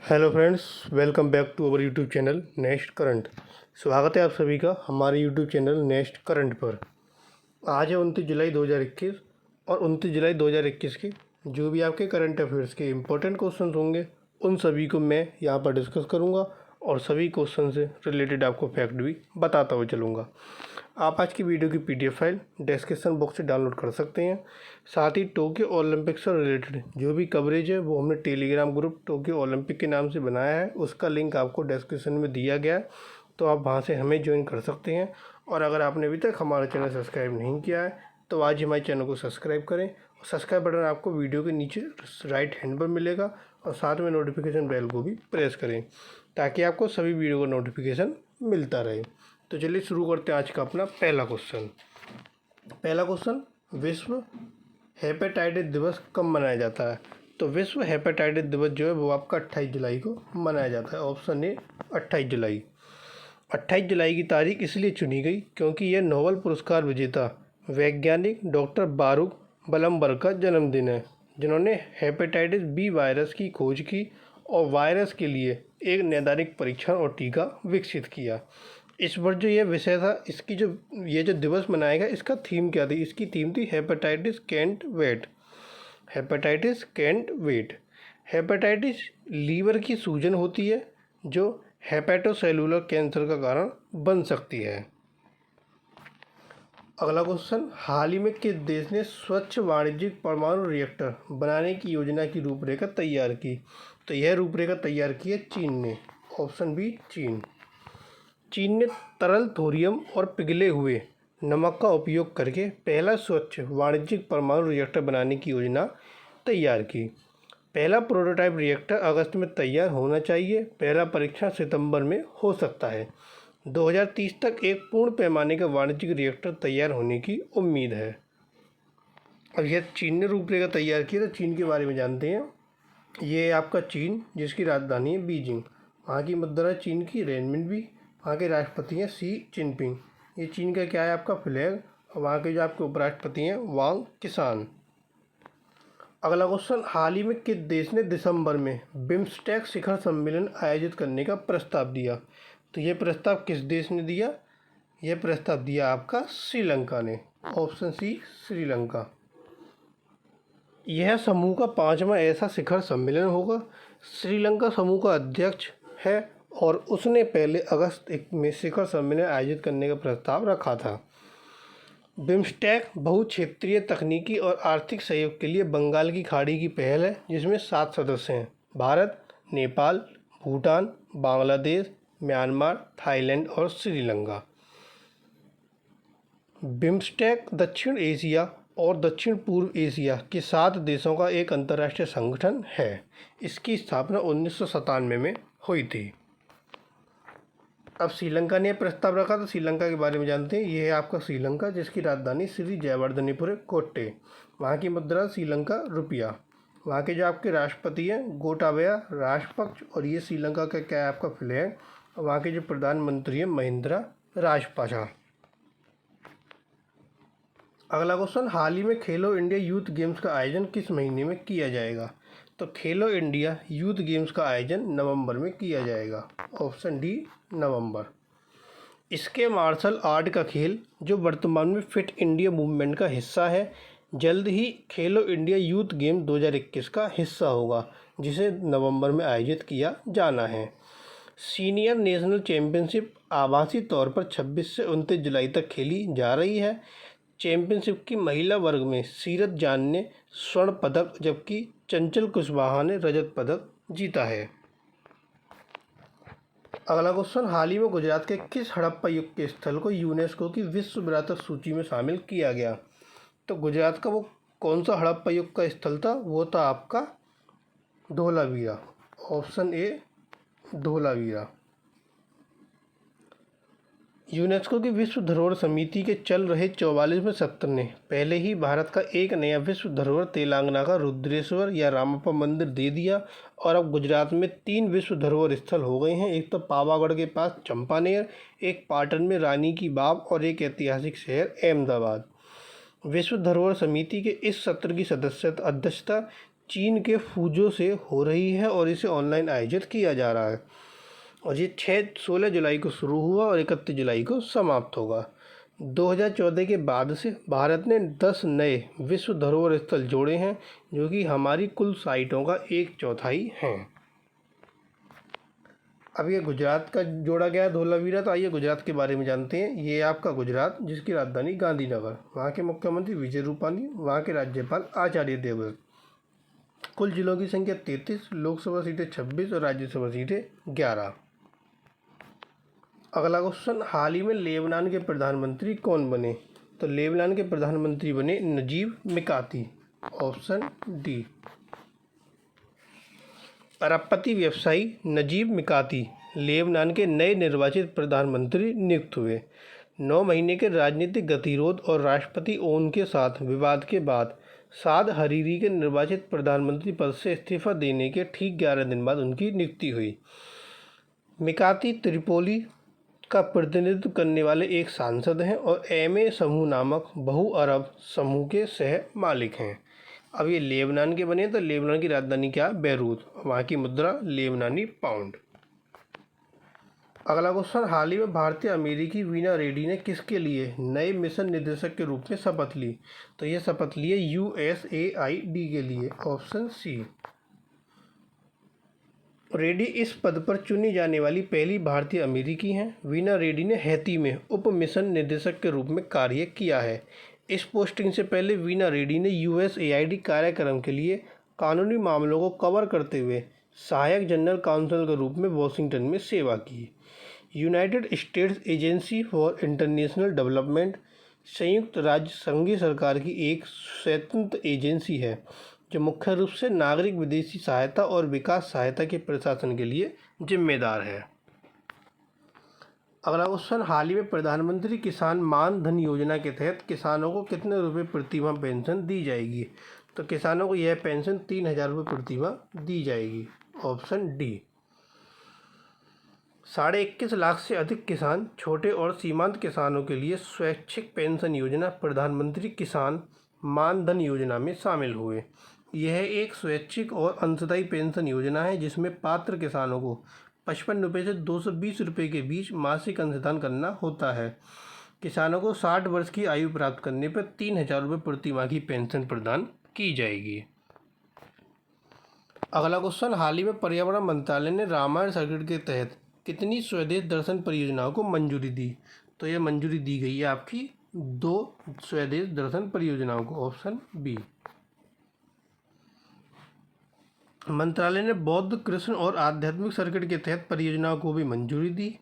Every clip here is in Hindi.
Hello friends, welcome back to our YouTube channel next current. स्वागत है आप सभी का हमारे यूट्यूब चैनल नेक्स्ट करंट पर। आज है 29 जुलाई 2021 और 29 जुलाई 2021 के जो भी आपके करंट अफेयर्स के इम्पोर्टेंट क्वेश्चंस होंगे उन सभी को मैं यहाँ पर डिस्कस करूँगा और सभी क्वेश्चन से रिलेटेड आपको फैक्ट भी बताता हुआ चलूँगा। आप आज की वीडियो की PDF फाइल डिस्क्रिप्शन बॉक्स से डाउनलोड कर सकते हैं। साथ ही टोक्यो ओलंपिक से रिलेटेड जो भी कवरेज है वो हमने टेलीग्राम ग्रुप टोक्यो ओलंपिक के नाम से बनाया है, उसका लिंक आपको डिस्क्रिप्शन में दिया गया है, तो आप वहां से हमें ज्वाइन कर सकते हैं। और अगर आपने अभी तक हमारा चैनल सब्सक्राइब नहीं किया है तो आज हमारे चैनल को सब्सक्राइब करें। सब्सक्राइब बटन आपको वीडियो के नीचे राइट हैंड पर मिलेगा और साथ में नोटिफिकेशन बेल को भी प्रेस करें ताकि आपको सभी वीडियो का नोटिफिकेशन मिलता रहे। तो चलिए शुरू करते हैं आज का अपना पहला क्वेश्चन। विश्व हेपेटाइटिस दिवस कब मनाया जाता है? तो विश्व हेपेटाइटिस दिवस जो है वो आपका 28 जुलाई को मनाया जाता है। ऑप्शन ए 28 जुलाई। 28 जुलाई की तारीख इसलिए चुनी गई क्योंकि यह नोबेल पुरस्कार विजेता वैज्ञानिक डॉक्टर बारूक बलमबर्ग का जन्मदिन है, जिन्होंने हेपेटाइटिस बी वायरस की खोज की और वायरस के लिए एक नैदानिक परीक्षण और टीका विकसित किया। इस वर्ष जो ये विषय था, इसकी जो दिवस मनाएगा, इसका थीम क्या थी? इसकी थीम थी hepatitis can't wait. Hepatitis can't wait. Hepatitis liver की सूजन होती है जो हेपेटोसेलुलर कैंसर का कारण बन सकती है। अगला क्वेश्चन, हाल ही में किस देश ने स्वच्छ वाणिज्यिक परमाणु रिएक्टर बनाने की योजना की रूपरेखा तैयार की? तो यह रूपरेखा तैयार की है चीन ने। ऑप्शन बी चीन। चीन ने तरल थोरियम और पिघले हुए नमक का उपयोग करके पहला स्वच्छ वाणिज्यिक परमाणु रिएक्टर बनाने की योजना तैयार की। पहला प्रोटोटाइप रिएक्टर अगस्त में तैयार होना चाहिए। पहला परीक्षण सितंबर में हो सकता है। 2030 तक एक पूर्ण पैमाने का वाणिज्यिक रिएक्टर तैयार होने की उम्मीद है। अब यह चीन ने रूपरेखा तैयार की है तो चीन के बारे में जानते हैं। ये आपका चीन, जिसकी राजधानी है बीजिंग। वहाँ की मुद्रा चीन की रेनमिनबी। वहाँ के राष्ट्रपति हैं शी जिनपिंग। ये चीन का क्या है? आपका फ्लैग। और वहाँ के जो आपके उपराष्ट्रपति हैं वांग किसान। अगला क्वेश्चन, हाल ही में किस देश ने दिसंबर में बिम्स्टेक शिखर सम्मेलन आयोजित करने का प्रस्ताव दिया? तो ये प्रस्ताव किस देश ने दिया? यह प्रस्ताव दिया आपका श्रीलंका ने। Option C Sri Lanka. यह समूह का 5वां ऐसा शिखर सम्मेलन होगा। श्रीलंका समूह का अध्यक्ष है और उसने पहले अगस्त में शिखर सम्मेलन आयोजित करने का प्रस्ताव रखा था। बिम्स्टेक बहुक्षेत्रीय तकनीकी और आर्थिक सहयोग के लिए बंगाल की खाड़ी की पहल है, जिसमें 7 सदस्य हैं: भारत, नेपाल, भूटान, बांग्लादेश, म्यांमार, थाईलैंड और श्रीलंका। बिम्स्टेक दक्षिण एशिया और दक्षिण पूर्व एशिया के 7 देशों का एक अंतर्राष्ट्रीय संगठन है। इसकी स्थापना 1997 में हुई थी। अब श्रीलंका ने प्रस्ताव रखा तो श्रीलंका के बारे में जानते हैं। यह है आपका श्रीलंका, जिसकी राजधानी श्री जयवर्धनेपुर कोट्टे। वहाँ की मुद्रा श्रीलंका रुपया। वहाँ के जो आपके राष्ट्रपति हैं गोटाबया राजपक्ष। और ये श्रीलंका का क्या है? आपका फ्लैग। और वहाँ के जो प्रधानमंत्री हैं महिंद्रा राजपक्षा। अगला क्वेश्चन, हाल ही में खेलो इंडिया यूथ गेम्स का आयोजन किस महीने में किया जाएगा? तो खेलो इंडिया यूथ गेम्स का आयोजन नवंबर में किया जाएगा। ऑप्शन डी नवंबर। इसके मार्शल आर्ट का खेल जो वर्तमान में फिट इंडिया मूवमेंट का हिस्सा है, जल्द ही खेलो इंडिया यूथ गेम 2021 का हिस्सा होगा, जिसे नवंबर में आयोजित किया जाना है। सीनियर नेशनल चैंपियनशिप आभासी तौर पर 26 से 29 जुलाई तक खेली जा रही है। चैंपियनशिप की महिला वर्ग में सीरत जान ने स्वर्ण पदक जबकि चंचल कुशवाहा ने रजत पदक जीता है। अगला क्वेश्चन, हाल ही में गुजरात के किस हड़प्पा युग के स्थल को यूनेस्को की विश्व विरासत सूची में शामिल किया गया? तो गुजरात का वो कौन सा हड़प्पा युग का स्थल था? वो था आपका Dholavira. Option A Dholavira. UNESCO की विश्व धरोहर समिति के चल रहे 44वें सत्र ने पहले ही भारत का एक नया विश्व धरोहर तेलंगाना का रुद्रेश्वर या रामप्पा मंदिर दे दिया। और अब गुजरात में 3 विश्व धरोहर स्थल हो गए हैं। एक तो पावागढ़ के पास चंपानेर, एक पाटन में रानी की बाव और एक ऐतिहासिक शहर अहमदाबाद। विश्व धरोहर समिति के इस सत्र की अध्यक्षता चीन के फुझो से हो रही है और इसे ऑनलाइन आयोजित किया जा रहा है और ये 16 जुलाई को शुरू हुआ और 31 जुलाई को समाप्त होगा। 2014 के बाद से भारत ने 10 नए विश्व धरोहर स्थल जोड़े हैं, जो कि हमारी कुल साइटों का 1/4 हैं। अब ये गुजरात का जोड़ा गया धोलावीरा, तो आइए गुजरात के बारे में जानते हैं। ये आपका गुजरात, जिसकी राजधानी गांधीनगर, वहाँ के मुख्यमंत्री विजय रूपानी, वहाँ के राज्यपाल आचार्य देवव्रत। कुल जिलों की संख्या 33, लोकसभा सीटें 26 और राज्यसभा सीटें 11। अगला क्वेश्चन, हाल ही में लेबनान के प्रधानमंत्री कौन बने? तो लेबनान के प्रधानमंत्री बने नजीब मिकाती, ऑप्शन डी। अरबपति व्यवसायी नजीब मिकाती लेबनान के नए निर्वाचित प्रधानमंत्री नियुक्त हुए। 9 महीने के राजनीतिक गतिरोध और राष्ट्रपति ओन के साथ विवाद के बाद साद हरीरी के निर्वाचित प्रधानमंत्री पद से इस्तीफा देने के ठीक 11 दिन बाद उनकी नियुक्ति हुई। मिकाती त्रिपोली का प्रतिनिधित्व करने वाले एक सांसद हैं और एमए समूह नामक बहु-अरब समूह के सह मालिक हैं। अब ये लेबनान के बने, तो लेबनान की राजधानी क्या? बैरूत। वहाँ की मुद्रा लेबनानी पाउंड। अगला क्वेश्चन, हाल ही में भारतीय अमेरिकी वीना रेड्डी ने किसके लिए नए मिशन निदेशक के रूप में शपथ ली? तो ये शपथ ली है USAID के लिए, ऑप्शन सी। रेड्डी इस पद पर चुनी जाने वाली पहली भारतीय अमेरिकी हैं। वीना रेड्डी ने हैती में उप मिशन निदेशक के रूप में कार्य किया है। इस पोस्टिंग से पहले वीना रेड्डी ने USAID कार्यक्रम के लिए कानूनी मामलों को कवर करते हुए सहायक जनरल काउंसिल के रूप में वॉशिंगटन में सेवा की। United states agency for international development संयुक्त राज्य संघीय सरकार की एक स्वतंत्र एजेंसी है, जो मुख्य रूप से नागरिक विदेशी सहायता और विकास सहायता के प्रशासन के लिए जिम्मेदार है। अगला क्वेश्चन, हाल ही में प्रधानमंत्री किसान मान धन योजना के तहत किसानों को कितने रुपए प्रतिमाह पेंशन दी जाएगी? तो किसानों को यह पेंशन 3000 रुपये प्रतिमाह दी जाएगी, ऑप्शन डी। 21.5 लाख से अधिक किसान, छोटे और सीमांत किसानों के लिए स्वैच्छिक पेंशन योजना प्रधानमंत्री किसान मान धन योजना में शामिल हुए। यह एक स्वैच्छिक और अंशदायी पेंशन योजना है, जिसमें पात्र किसानों को 55 रुपये से 220 रुपये के बीच मासिक अंशदान करना होता है। किसानों को 60 वर्ष की आयु प्राप्त करने पर 3000 रुपये प्रतिमाह की पेंशन प्रदान की जाएगी। अगला क्वेश्चन, हाल ही में पर्यावरण मंत्रालय ने रामायण सर्किट के तहत कितनी स्वदेश दर्शन परियोजनाओं को मंजूरी दी? तो यह मंजूरी दी गई है आपकी 2 स्वदेश दर्शन परियोजनाओं को, ऑप्शन बी। मंत्रालय ने बौद्ध, कृष्ण और आध्यात्मिक सर्किट के तहत परियोजनाओं को भी मंजूरी दी।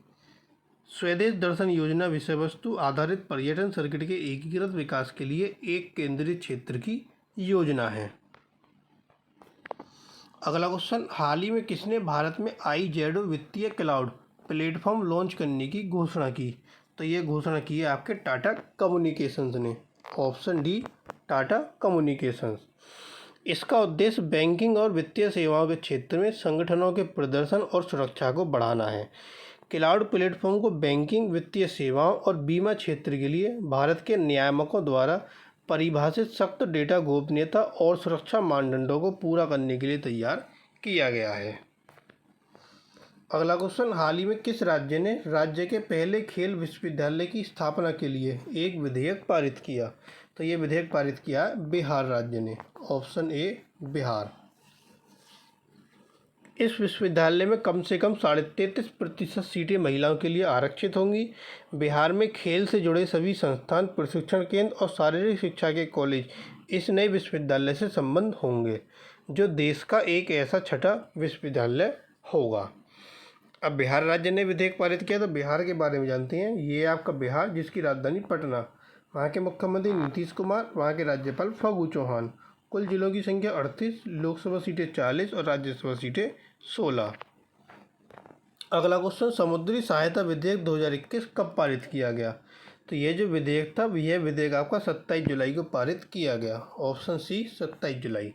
स्वदेश दर्शन योजना विषय वस्तु आधारित पर्यटन सर्किट के एकीकृत विकास के लिए एक केंद्रीय क्षेत्र की योजना है। अगला क्वेश्चन, हाल ही में किसने भारत में iZedo वित्तीय क्लाउड प्लेटफॉर्म लॉन्च करने की घोषणा की? तो ये घोषणा की है आपके टाटा कम्युनिकेशंस ने, ऑप्शन डी, टाटा कम्युनिकेशंस। इसका उद्देश्य बैंकिंग और वित्तीय सेवाओं के क्षेत्र में संगठनों के प्रदर्शन और सुरक्षा को बढ़ाना है। क्लाउड प्लेटफॉर्म को बैंकिंग, वित्तीय सेवाओं और बीमा क्षेत्र के लिए भारत के नियामकों द्वारा परिभाषित सख्त डेटा गोपनीयता और सुरक्षा मानदंडों को पूरा करने के लिए तैयार किया गया है। अगला क्वेश्चन, हाल ही में किस राज्य ने राज्य के पहले खेल विश्वविद्यालय की स्थापना के लिए एक विधेयक पारित किया? तो ये विधेयक पारित किया है बिहार राज्य ने, ऑप्शन ए, बिहार। इस विश्वविद्यालय में कम से कम 33.5% सीटें महिलाओं के लिए आरक्षित होंगी। बिहार में खेल से जुड़े सभी संस्थान, प्रशिक्षण केंद्र और शारीरिक शिक्षा के कॉलेज इस नए विश्वविद्यालय से संबद्ध होंगे, जो देश का एक ऐसा छठा विश्वविद्यालय होगा। अब बिहार राज्य ने विधेयक पारित किया, तो बिहार के बारे में जानते हैं। ये आपका बिहार, जिसकी राजधानी पटना, वहाँ के मुख्यमंत्री नीतीश कुमार, वहाँ के राज्यपाल फागू चौहान। कुल जिलों की संख्या 38, लोकसभा सीटें 40 और राज्यसभा सीटें 16। अगला क्वेश्चन, समुद्री सहायता विधेयक 2021 कब पारित किया गया? तो ये जो विधेयक था, यह विधेयक आपका 27 जुलाई को पारित किया गया, ऑप्शन सी, 27 जुलाई।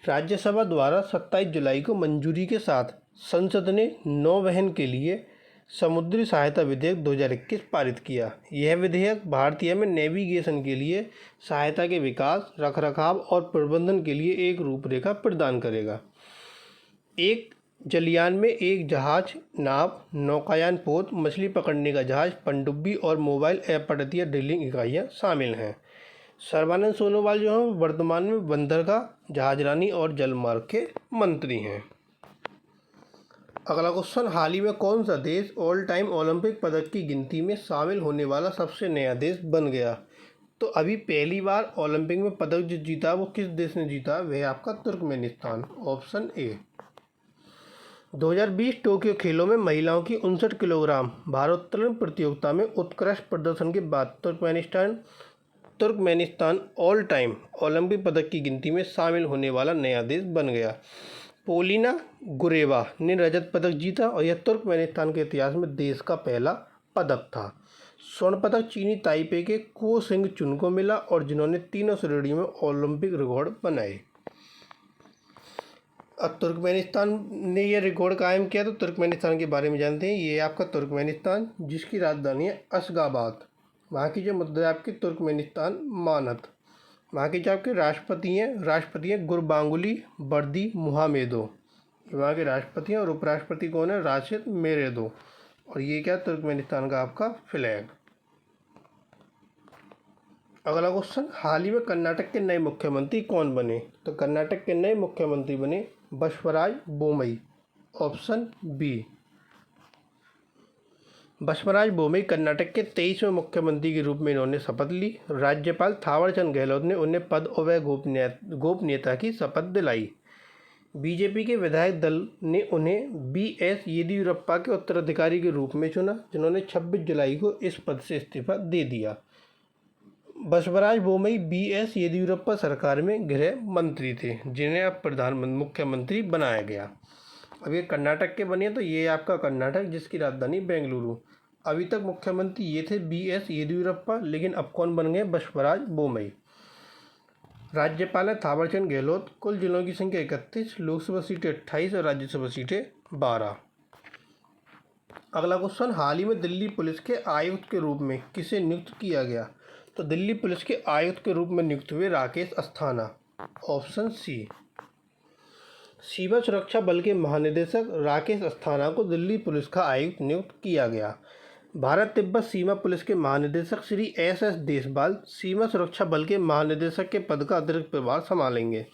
राज्यसभा द्वारा 27 जुलाई को मंजूरी के साथ संसद ने नौवहन के लिए समुद्री सहायता विधेयक 2021 पारित किया। यह विधेयक भारतीय में नेविगेशन के लिए सहायता के विकास, रखरखाव और प्रबंधन के लिए एक रूपरेखा प्रदान करेगा। एक जलयान में एक जहाज, नाव, नौकायान पोत, मछली पकड़ने का जहाज, पनडुब्बी और मोबाइल अपतटीय ड्रिलिंग इकाइयाँ शामिल हैं। सर्बानंद सोनोवाल जो हैं वर्तमान में बंदरगाह, जहाजरानी और जलमार्ग के मंत्री हैं। अगला क्वेश्चन, हाल ही में कौन सा देश ऑल टाइम ओलंपिक पदक की गिनती में शामिल होने वाला सबसे नया देश बन गया? तो अभी पहली बार ओलंपिक में पदक जो जीता वो किस देश ने जीता? वह आपका तुर्कमेनिस्तान। Option A. 2020 टोक्यो खेलों में महिलाओं की 59 किलोग्राम भारोत्तोलन प्रतियोगिता में उत्कृष्ट प्रदर्शन के बाद तुर्कमेनिस्तान ऑल टाइम ओलंपिक पदक की गिनती में शामिल होने वाला नया देश बन गया। पोलिना गुरेवा ने रजत पदक जीता और यह तुर्कमेनिस्तान के इतिहास में देश का पहला पदक था। स्वर्ण पदक चीनी ताइपे के को सिंग चुन को मिला और जिन्होंने तीनों श्रेणियों में ओलंपिक रिकॉर्ड बनाए। अब तुर्कमेनिस्तान ने यह रिकॉर्ड कायम किया, तो तुर्कमेनिस्तान के बारे में जानते हैं। ये आपका तुर्कमेनिस्तान, जिसकी राजधानी है अशगाबाद। वहाँ की जो मुद्रा आपकी तुर्कमेनिस्तान मानत। वहाँ के जो आपके राष्ट्रपति हैं गुरबांगुली बर्दी मुहामेदो, वहाँ के राष्ट्रपति हैं। और उपराष्ट्रपति कौन है? राशिद मेरेदो। और ये क्या, तुर्कमेनिस्तान का आपका फ्लैग। अगला क्वेश्चन, हाल ही में कर्नाटक के नए मुख्यमंत्री कौन बने? तो कर्नाटक के नए मुख्यमंत्री बने बसवराज बोमई। Option B. बसवराज बोमई कर्नाटक के 23वें मुख्यमंत्री के रूप में इन्होंने शपथ ली। राज्यपाल थावरचंद गहलोत ने उन्हें पद और गोपनीयता की शपथ दिलाई। बीजेपी के विधायक दल ने उन्हें बीएस येदियुरप्पा के उत्तराधिकारी के रूप में चुना, जिन्होंने 26 जुलाई को इस पद से इस्तीफा दे दिया। बसवराज बोमई बीएस येदियुरप्पा सरकार में गृह मंत्री थे, जिन्हें अब मुख्यमंत्री बनाया गया। अब ये कर्नाटक के बने, तो ये आपका कर्नाटक, जिसकी राजधानी बेंगलुरु। अभी तक मुख्यमंत्री ये थे बीएस येदियुरप्पा, लेकिन अब कौन बन गए? बसवराज बोमई। राज्यपाल है थावरचंद गहलोत। कुल जिलों की संख्या 31, लोकसभा सीटें 28 और राज्यसभा सीटें 12। अगला क्वेश्चन, हाल ही में दिल्ली पुलिस के आयुक्त के रूप में किसे नियुक्त किया गया? तो दिल्ली पुलिस के आयुक्त के रूप में नियुक्त हुए राकेश अस्थाना। Option C. सीमा सुरक्षा बल के महानिदेशक राकेश अस्थाना को दिल्ली पुलिस का आयुक्त नियुक्त किया गया। भारत तिब्बत सीमा पुलिस के महानिदेशक श्री एस देशवाल सीमा सुरक्षा बल के महानिदेशक के पद का अतिरिक्त प्रभार संभालेंगे।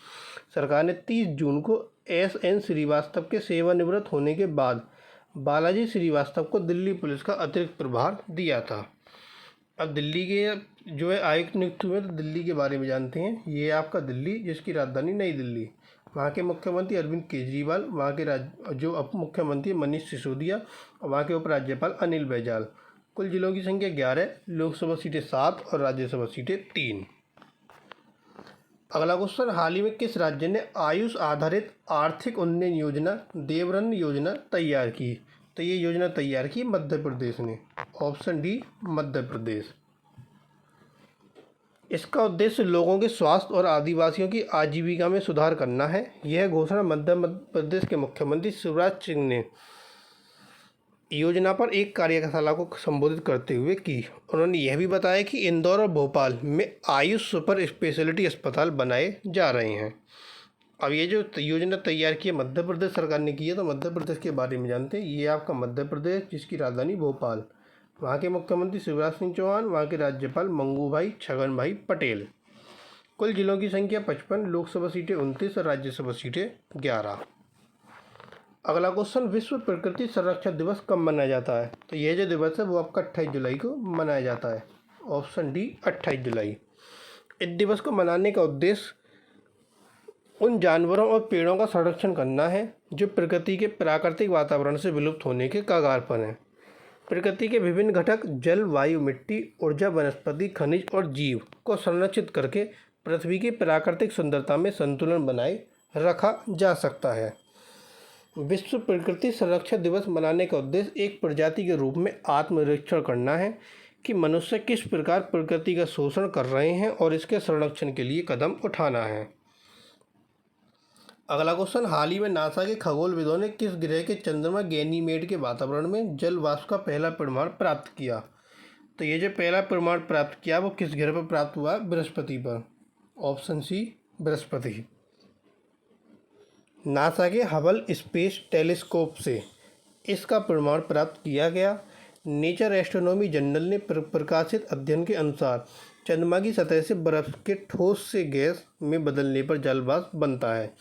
सरकार ने 30 जून को एसएन श्रीवास्तव के सेवानिवृत्त होने के बाद बालाजी श्रीवास्तव को दिल्ली पुलिस का अतिरिक्त प्रभार दिया था। अब दिल्ली के जो है आयुक्त नियुक्त हुए, तो दिल्ली के बारे में जानते हैं। ये आपका दिल्ली, जिसकी राजधानी नई दिल्ली। वहाँ के मुख्यमंत्री अरविंद केजरीवाल, वहाँ के जो उप मुख्यमंत्री मनीष सिसोदिया और वहाँ के उपराज्यपाल अनिल बैजल। कुल जिलों की संख्या 11, लोकसभा सीटें 7 और राज्यसभा सीटें 3। अगला क्वेश्चन, हाल ही में किस राज्य ने आयुष आधारित आर्थिक उन्नयन योजना देवरन योजना तैयार की? तो ये योजना तैयार की मध्य प्रदेश ने। Option D, Madhya Pradesh. इसका उद्देश्य लोगों के स्वास्थ्य और आदिवासियों की आजीविका में सुधार करना है। यह घोषणा मध्य प्रदेश के मुख्यमंत्री शिवराज सिंह ने योजना पर एक कार्यशाला को संबोधित करते हुए की। उन्होंने यह भी बताया कि इंदौर और भोपाल में आयुष सुपर स्पेशलिटी अस्पताल बनाए जा रहे हैं। अब ये जो योजना तैयार की है मध्य प्रदेश सरकार ने की है, तो मध्य प्रदेश के बारे में जानते हैं। ये आपका मध्य प्रदेश, जिसकी राजधानी भोपाल। वहाँ के मुख्यमंत्री शिवराज सिंह चौहान, वहाँ के राज्यपाल मंगूभाई छगन भाई पटेल। कुल जिलों की संख्या 55, लोकसभा सीटें 29 और राज्यसभा सीटें 11। अगला क्वेश्चन, विश्व प्रकृति संरक्षण दिवस कब मनाया जाता है? तो यह जो दिवस है वो आपका 28 जुलाई को मनाया जाता है। ऑप्शन डी, 28 जुलाई। इस दिवस को मनाने का उद्देश्य उन जानवरों और पेड़ों का संरक्षण करना है जो प्रकृति के प्राकृतिक वातावरण से विलुप्त होने के कगार पर हैं। प्रकृति के विभिन्न घटक जल, वायु, मिट्टी, ऊर्जा, वनस्पति, खनिज और जीव को संरक्षित करके पृथ्वी की प्राकृतिक सुंदरता में संतुलन बनाए रखा जा सकता है। विश्व प्रकृति संरक्षण दिवस मनाने का उद्देश्य एक प्रजाति के रूप में आत्मनिरीक्षण करना है कि मनुष्य किस प्रकार प्रकृति का शोषण कर रहे हैं और इसके संरक्षण के लिए कदम उठाना है। अगला क्वेश्चन, हाल ही में नासा के खगोलविदों ने किस ग्रह के चंद्रमा गैनीमेड के वातावरण में जल वाष्प का पहला प्रमाण प्राप्त किया? तो ये जो पहला प्रमाण प्राप्त किया वो किस ग्रह पर प्राप्त हुआ? बृहस्पति पर। Option C, Brihaspati. नासा के हबल स्पेस टेलीस्कोप से इसका प्रमाण प्राप्त किया गया। नेचर एस्ट्रोनॉमी जर्नल ने प्रकाशित अध्ययन के अनुसार चंद्रमा की सतह से बर्फ के ठोस से गैस में बदलने पर जल वाष्प बनता है।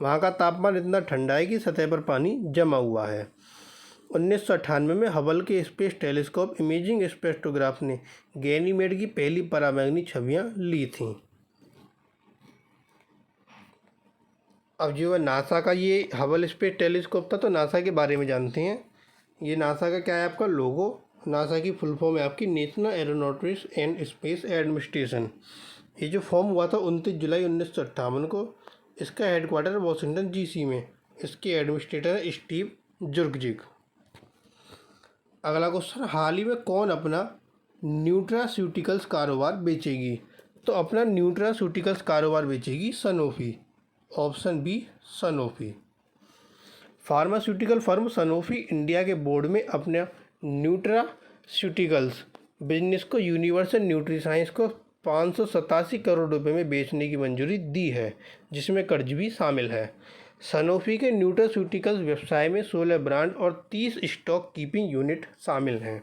वहाँ का तापमान इतना ठंडा है कि सतह पर पानी जमा हुआ है। 1998 में हबल के स्पेस टेलीस्कोप इमेजिंग स्पेक्ट्रोग्राफ ने गैनीमेड की पहली पराबैंगनी छवियाँ ली थीं। अब जो है नासा का ये हबल स्पेस टेलीस्कोप था, तो नासा के बारे में जानते हैं। ये नासा का क्या है आपका लोगो। नासा की फुल फॉर्म है आपकी national aeronautics and space administration. ये जो फॉर्म हुआ था 29 जुलाई 1958 को। इसका हेडक्वार्टर वॉशिंगटन डीसी में। इसके एडमिनिस्ट्रेटर है स्टीव जुर्गजिक। अगला क्वेश्चन, हाल ही में कौन अपना न्यूट्रास्यूटिकल्स कारोबार बेचेगी? तो अपना न्यूट्रास्यूटिकल्स कारोबार बेचेगी Sanofi. Option B, Sanofi. Pharmaceutical firm Sanofi India के बोर्ड में अपने न्यूट्रास्यूटिकल्स बिजनेस को यूनिवर्सल न्यूट्रीसाइंस को 587 करोड़ रुपए में बेचने की मंजूरी दी है, जिसमें कर्ज भी शामिल है। सनोफी के न्यूट्रास्यूटिकल्स व्यवसाय में 16 ब्रांड और 30 स्टॉक कीपिंग यूनिट शामिल हैं।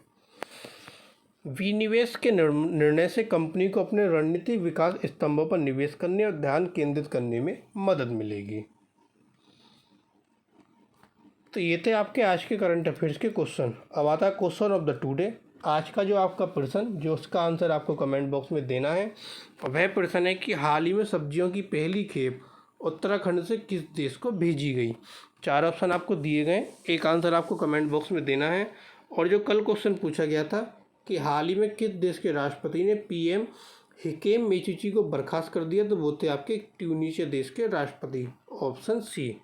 विनिवेश के निर्णय से कंपनी को अपने रणनीतिक विकास स्तंभों पर निवेश करने और ध्यान केंद्रित करने में मदद मिलेगी। तो ये थे आपके आज के करंट अफेयर्स के क्वेश्चन। अब आता है क्वेश्चन ऑफ द टुडे। आज का जो आपका प्रश्न, जो उसका आंसर आपको कमेंट बॉक्स में देना है, वह प्रश्न है कि हाल ही में सब्जियों की पहली खेप उत्तराखंड से किस देश को भेजी गई? 4 ऑप्शन आपको दिए गए, एक आंसर आपको कमेंट बॉक्स में देना है। और जो कल क्वेश्चन पूछा गया था कि हाल ही में किस देश के राष्ट्रपति ने पीएम हिकेम मेचुची को बर्खास्त कर दिया, तो वो थे आपके ट्यूनीशिया देश के राष्ट्रपति। Option C.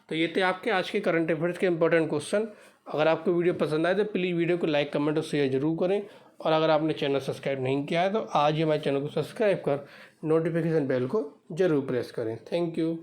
तो ये थे आपके आज के करंट अफेयर्स के इंपॉर्टेंट क्वेश्चन। अगर आपको वीडियो पसंद आए तो प्लीज़ वीडियो को लाइक, कमेंट और शेयर जरूर करें। और अगर आपने चैनल सब्सक्राइब नहीं किया है तो आज ही हमारे चैनल को सब्सक्राइब कर नोटिफिकेशन बेल को जरूर प्रेस करें। Thank you.